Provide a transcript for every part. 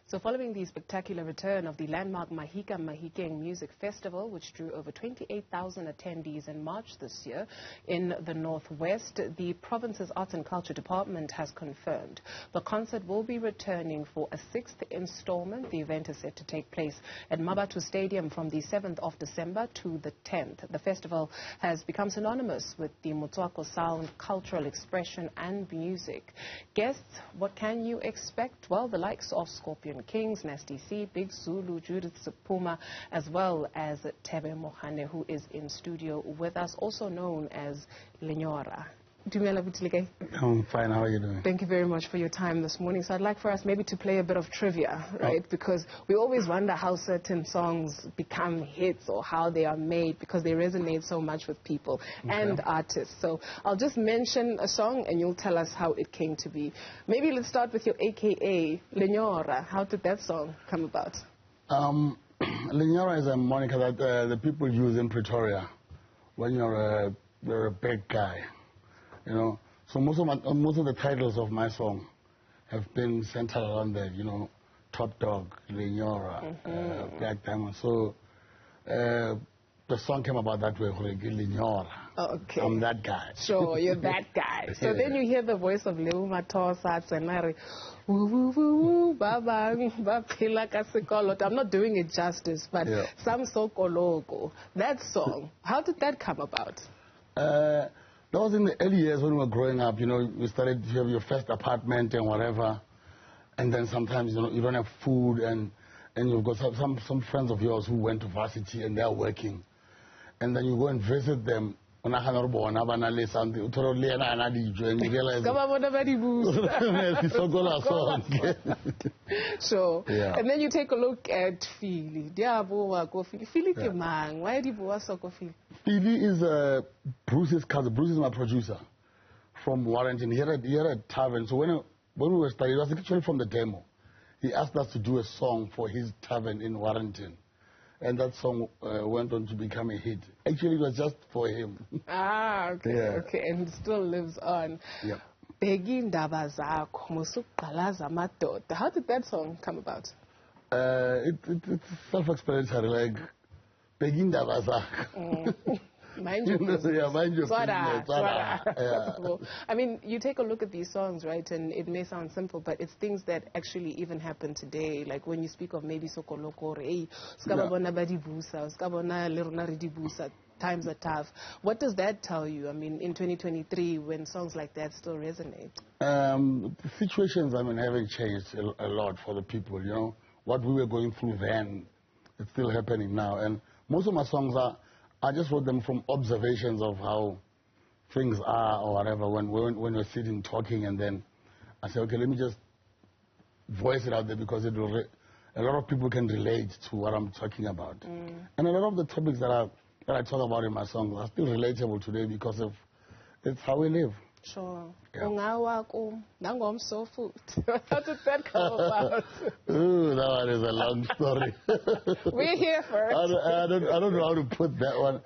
So following the spectacular return of the landmark Mahika Mahikeng Music Festival, which drew over 28,000 attendees in March this year in the Northwest, the province's Arts and Culture Department has confirmed the concert will be returning for a 6th installment. The event is set to take place at Mabatu Stadium from the 7th of December to the 10th. The festival has become synonymous with the Motswako sound, cultural expression and music. Guests, what can you expect? Well, the likes of Scorpion Kings, Nasty C, Big Zulu, Judith Sepuma, as well as Thebe Magone, who is in studio with us, also known as Lenyora. I'm fine, how are you doing? Thank you very much for your time this morning. So I'd like for us maybe to play a bit of trivia, right? Because we always wonder how certain songs become hits or how they are made because they resonate so much with people and artists. So I'll just mention a song and you'll tell us how it came to be. Maybe let's start with your AKA, Lenyora. How did that song come about? Lenyora is a moniker that the people use in Pretoria when you're a big guy. You know, so most of the titles of my song have been centered around that. You know, Top Dog, Lenyora, Black Diamond. So the song came about that way, Lenyora. Okay. I'm that guy. Sure, you're that guy. So then you hear the voice of Leo Matosa Tsenari. Woo woo woo woo, baba, I'm not doing it justice, but some sokologo. That song, how did that come about? That was in the early years when we were growing up. You know, you started to have your first apartment and whatever, and then sometimes you don't have food, and you've got some friends of yours who went to varsity and they're working, and then you go and visit them. And you realize sure. Yeah. And then you take a look at Philly. Philly Kimang. Why do you so Philly? Philly is Bruce's cousin. Bruce is my producer from Warrington. He had a tavern. So when we were starting, it was actually from the demo. He asked us to do a song for his tavern in Warrington. And that song went on to become a hit. Actually, it was just for him. Ah, okay, okay. And it still lives on. Yeah. How did that song come about? It's self-explanatory, like, Begin Dabazak. Mind your business. Yeah, mind your business. Yeah. I mean, you take a look at these songs, right, and it may sound simple, but it's things that actually even happen today. Like when you speak of maybe Sokoloko, times are tough. What does that tell you? I mean, in 2023, when songs like that still resonate? The situations, I mean, haven't changed a lot for the people, you know. What we were going through then, it's still happening now. And most of my songs I just wrote them from observations of how things are or whatever when we're sitting talking, and then I say, okay, let me just voice it out there because a lot of people can relate to what I'm talking about. And a lot of the topics that I talk about in my songs are still relatable today because of it's how we live. Sure. Yeah. How did that come about? Ooh, that one is a long story. We're here first. I don't know how to put that one.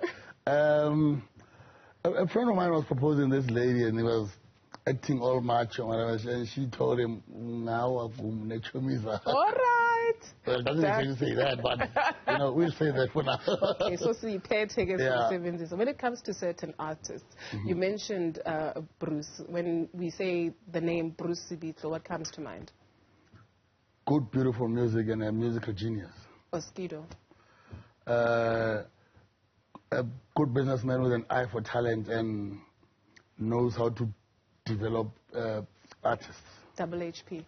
A friend of mine was proposing this lady, and he was acting all macho, and she told him, "Now I'm all right." Well, it doesn't exactly say that, but you know, we'll say that for now. Okay, so see, pay tickets for 70s. So when it comes to certain artists, you mentioned Bruce. When we say the name Bruce Sibitlo, what comes to mind? Good, beautiful music and a musical genius. Oskido. A good businessman with an eye for talent and knows how to develop artists. Double HP.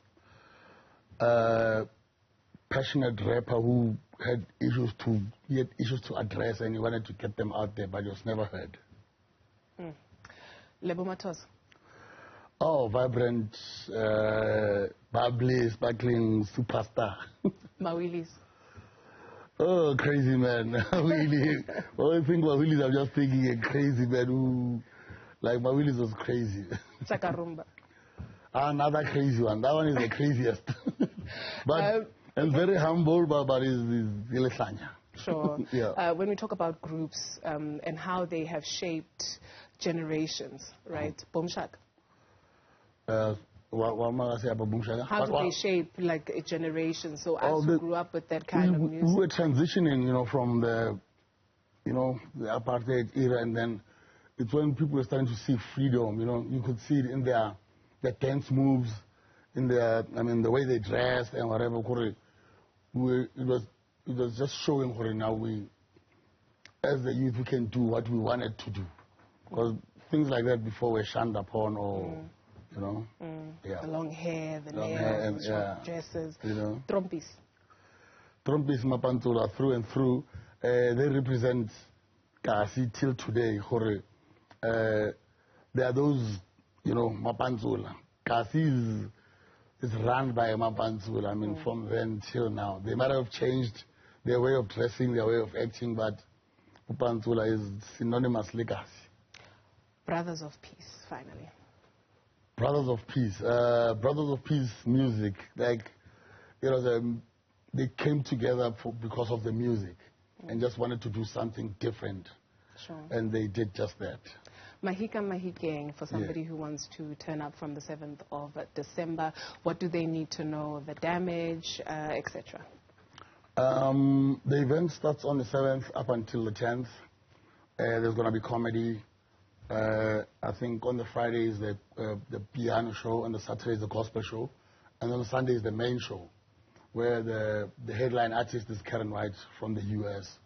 Passionate rapper who had issues to address, and he wanted to get them out there, but it was never heard. Lebo Matos. Oh, vibrant, bubbly, sparkling superstar. Mawilis. Oh, crazy man. Willie. When I think about Willis, I'm just thinking a crazy man who, like, my Willis was crazy. Chakarumba. Another crazy one. That one is the craziest. But and very humble, but is Ilesanya. Sure. Yeah. When we talk about groups and how they have shaped generations, right? Bomshak. How did they shape like a generation? So us who grew up with that kind of music. We were transitioning, you know, from the apartheid era, and then it's when people were starting to see freedom. You know, you could see it in their dance moves, in their, I mean, the way they dressed and whatever. It was just showing now we, as the youth, we can do what we wanted to do, because things like that before were shunned upon, or you know, the long hair, the nails, short dresses, you know, trompis, mapantula through and through. They represent Kasi till today. There are those, you know, mapantula. Kasi is run by a mapantula. I mean, from then till now, they might have changed their way of dressing, their way of acting, but mapantula is synonymously Kasi. Brothers of Peace, finally. Brothers of Peace. Brothers of Peace music, like, you know, they came together because of the music and just wanted to do something different. Sure. And they did just that. Mahika Mahikeng, for somebody who wants to turn up from the 7th of December, what do they need to know? The damage, etc. The event starts on the 7th up until the 10th. There's going to be comedy. I think on the Friday is the piano show, on the Saturday is the gospel show, and on the Sunday is the main show, where the headline artist is Karen White from the U.S.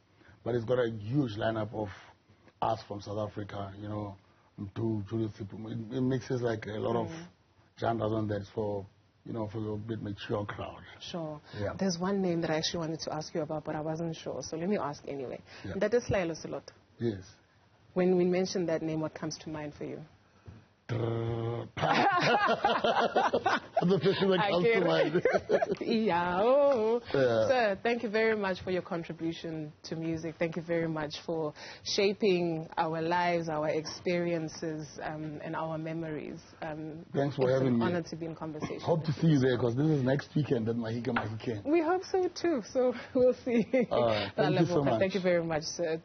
But it's got a huge lineup of us from South Africa, you know, it mixes like a lot of genres on that for, you know, for a bit mature crowd. Sure. Yeah. There's one name that I actually wanted to ask you about, but I wasn't sure, so let me ask anyway. Yeah. Duduzile Silot. Yes. When we mention that name, what comes to mind for you? The first thing that comes to mind. Sir, thank you very much for your contribution to music. Thank you very much for shaping our lives, our experiences, and our memories. Thanks for having me. It's an honor to be in conversation. Hope to see you there, because this is next weekend at Mahika Mahikeng. We hope so too, so we'll see. Thank you so much. Thank you very much, sir.